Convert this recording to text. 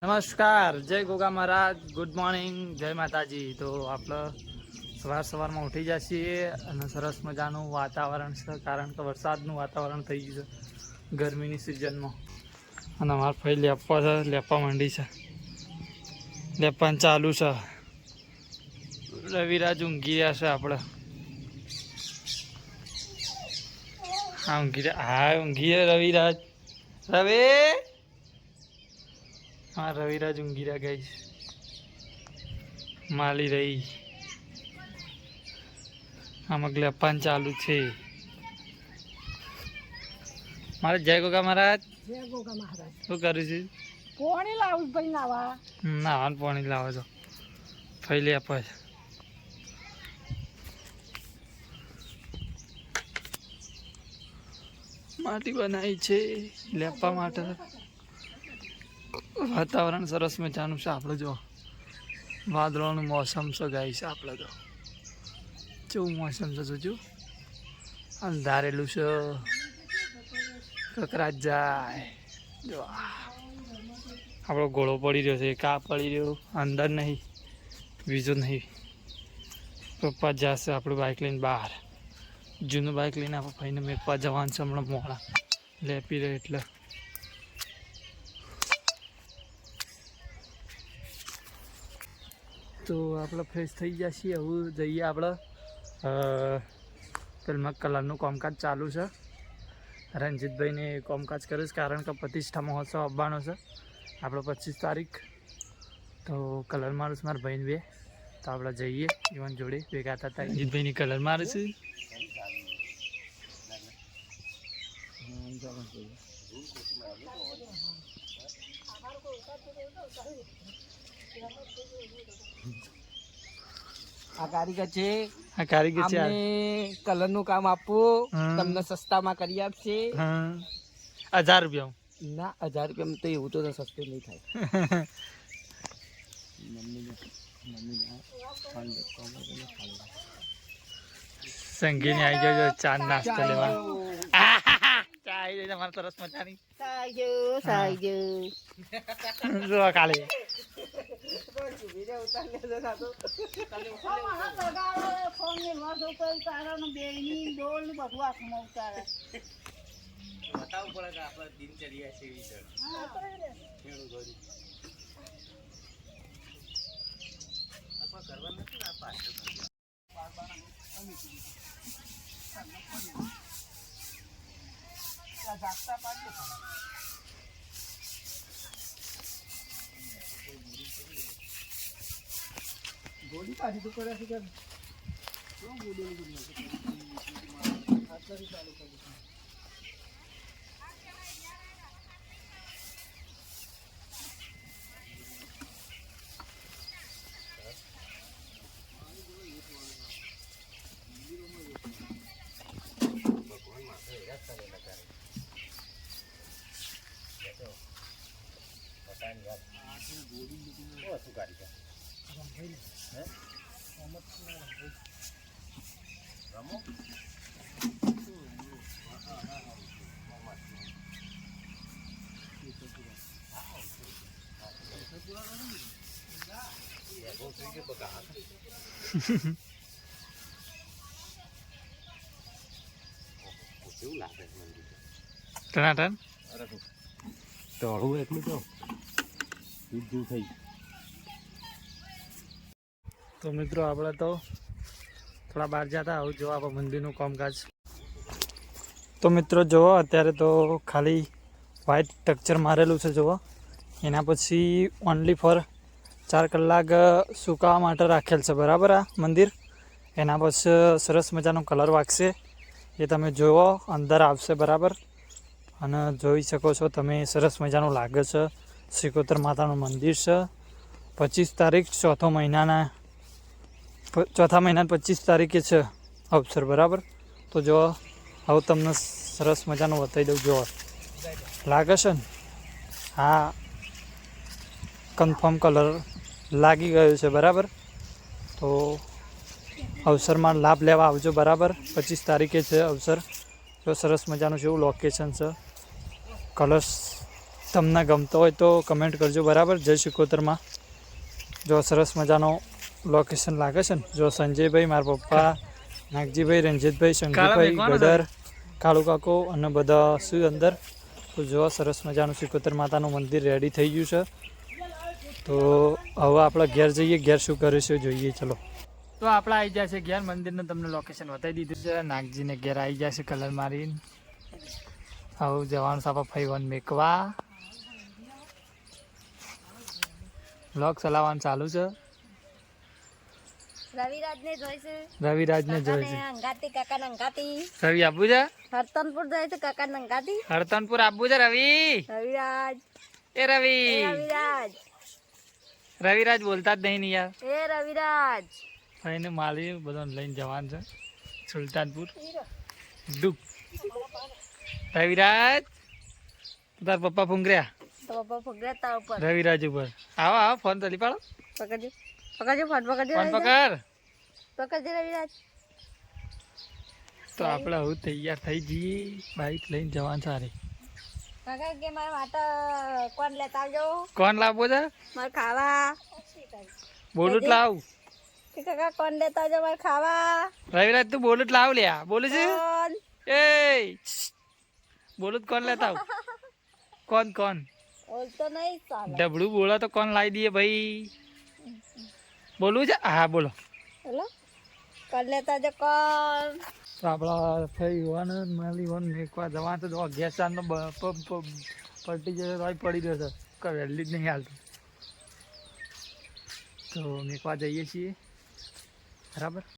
નમસ્કાર, જય ગોગા મહારાજ, good morning, જય માતાજી. તો આપણે સવારમાં ઉઠી જાય છીએ અને સરસ મજાનું વાતાવરણ છે, કારણ કે વરસાદનું વાતાવરણ થઈ ગયું છે ગરમીની સિઝનમાં. અને અમારા ભાઈ લેપવા છે, લેપવા માંડી છે, લેપવાનું ચાલુ છે. રવિરાજ ઊંઘી રહ્યા છે. આપણે હા ઊંઘી રવિરાજ. રવિ હા રવિરાજ ઊંઘી રહ્યા ગઈ માલી રહી. આમાં લેપવાનું ચાલુ છે. મારે જય ગોગા મહારાજ. જય ગોગા મહારાજ. શું કરું છું? પાણી લાવું ભાઈ નાવા. નાવાનું પાણી લાવો છો ફઈ લે આપે છે. માટી બનાવી છે લેપવા માટે. વાતાવરણ સરસ મજાનું છે. આપણે જો વાદળોનું મોસમ છે ગાય છે. આપણે તો કેવું મોસમ છે જોજો, અંધારેલું છે, કકરાટ જાય. જો આપણો ઘોડો પડી રહ્યો છે, કા પડી રહ્યો અંદર નહીં, બીજો નહીં. પપ્પા જશે આપણું બાઇક લઈને બહાર. જૂનું બાઇક લઈને આપણે ભાઈને મેપવા જવાનું છે હમણાં મોડા લેપી રહે એટલે. તો આપણે ફ્રેશ થઈ ગયા છીએ. હવે જઈએ આપણે પેલમાં કલરનું કામકાજ ચાલુ છે. રણજીતભાઈને કામકાજ કરીશ, કારણ કે પ્રતિષ્ઠા મહોત્સવ આવવાનો છે આપણો 25 તારીખ. તો કલર મારું છે મારા ભાઈને બે. તો આપણે જઈએ ઈવન જોડે ભેગા થતા. રણજીતભાઈની કલર મારે છે. આ કારીગર છે, આ કારીગર છે. કલર નું કામ આપવું તમને સસ્તામાં કરી આપશે. 1000 રૂપિયા ના, 1000 રૂપિયા તો એવું તો સસ્તું નહીં થાય. સંગીને આવી જાવ ચા નાસ્તો લેવા. ચા આવી જાય તમારે સરસ મજાની. જો કાલે ગોળી કાઢી તો કરે છે. ટનાટન ટોળું એટલું તો દૂધ થઈ. તો મિત્રો આપણે તો થોડા બહાર જતા આવું જો આપણે મંદિરનું કામકાજ. તો મિત્રો જુઓ, અત્યારે તો ખાલી વ્હાઇટ ટેક્સચર મારેલું છે. જુઓ, એના પછી ઓનલી ફોર 4 કલાક સુકાવા માટે રાખેલ છે. બરાબર, આ મંદિર એના પછી સરસ મજાનો કલર વાગશે. એ તમે જુઓ, અંદર આવશે. બરાબર, અને જોઈ શકો છો તમે, સરસ મજાનું લાગે છે. શ્રીકોતર માતાનું મંદિર છે. 25 તારીખ ચોથા મહિનાની 25 તારીખે છે અવસર. બરાબર, તો જો હવે તમને સરસ મજાનું બતાવી દઉં. જો લાગે છે ને, હા કન્ફર્મ કલર લાગી ગયો છે. બરાબર, તો અવસરમાં લાભ લેવા આવજો. બરાબર, 25 તારીખે છે અવસર. જો સરસ મજાનું છે એવું લોકેશન છે. કલર્સ તમને ગમતો હોય તો કમેન્ટ કરજો બરાબર. જય શિકોતરમાં જો સરસ મજાનો લોકેશન લાગે છે ને. જો સંજયભાઈ, મારા પપ્પા, નાગજીભાઈ, રંજીતભાઈ, શંકરભાઈ, ગડર, કાળુ કાકો અને બધા શું અંદર. તો જો સરસ મજાનું શિકોતર માતાનું મંદિર રેડી થઈ ગયું છે. તો હવે આપણે ઘેર જઈએ. ઘેર શું કરીશું જોઈએ. ચલો. તો આપણે આવી ગયા છે ઘેર. મંદિરનું તમને લોકેશન બતાવી દીધું છે. નાગજીને ઘેર આવી ગયા છે કલર મારીને. હવે જવાનું છે આપણે ફઈવન મેકવા. બ્લોગ ચલાવવાનું ચાલુ છે. રવિરાજને જોઈ છે. રવિરાજને જોઈ છે. અંગાતી કાકા અંગાતી રવિ આપવું છે. હરતનપુર જાય છે કાકા અંગાતી. હરતનપુર આપવું છે રવિ. રવિરાજ એ રવિ. રવિરાજ રવિરાજ બોલતા જ નહીં ને યાર. એ રવિરાજ ભાઈને માલી બધાને લઈને જવાનું છે સુલતાનપુર. દુઃખ રવિરાજ તાર પપ્પા ફૂંગર્યા તો પપ્પા ફગડતા ઉપર રવિરાજ ઉપર. આવો આવો ફોન તલી પાડો. પકડજો પકડજો ફોન પકડજો ફોન રવિરાજ. પકડ. પકડજો રવિરાજ. તો આપણે હવે તૈયાર થઈ જઈએ. બાઈક લઈને જવાનું સારી. કાકા કે મારા માટે કોણ લેતા આવજો. કોણ લાવવો છે. મારે ખાવા. બોલું જ લાવ. કે કાકા કોણ લેતા આવજો મારે ખાવા. રવિરાજ તું બોલું જ લાવ લ્યા. બોલું છે. કોણ એ બોલું જ કોણ લેતા આવ. કોણ કોણ બોલતો નહીં ચાલે. ડબડું બોલો તો કોણ લાવી દઈએ ભાઈ. બોલવું છે. હા બોલો. હેલો કોણ લેતા આવજો કોણ. તો આપણા થઈ હોવાનું માલી હોવાનું મેકવા જવાનું તો ગેસ ચારનો પલટી જશે તો પડી રહ્યો છે. વહેલી જ નહીં હાલતું. તો મેકવા જઈએ છીએ બરાબર.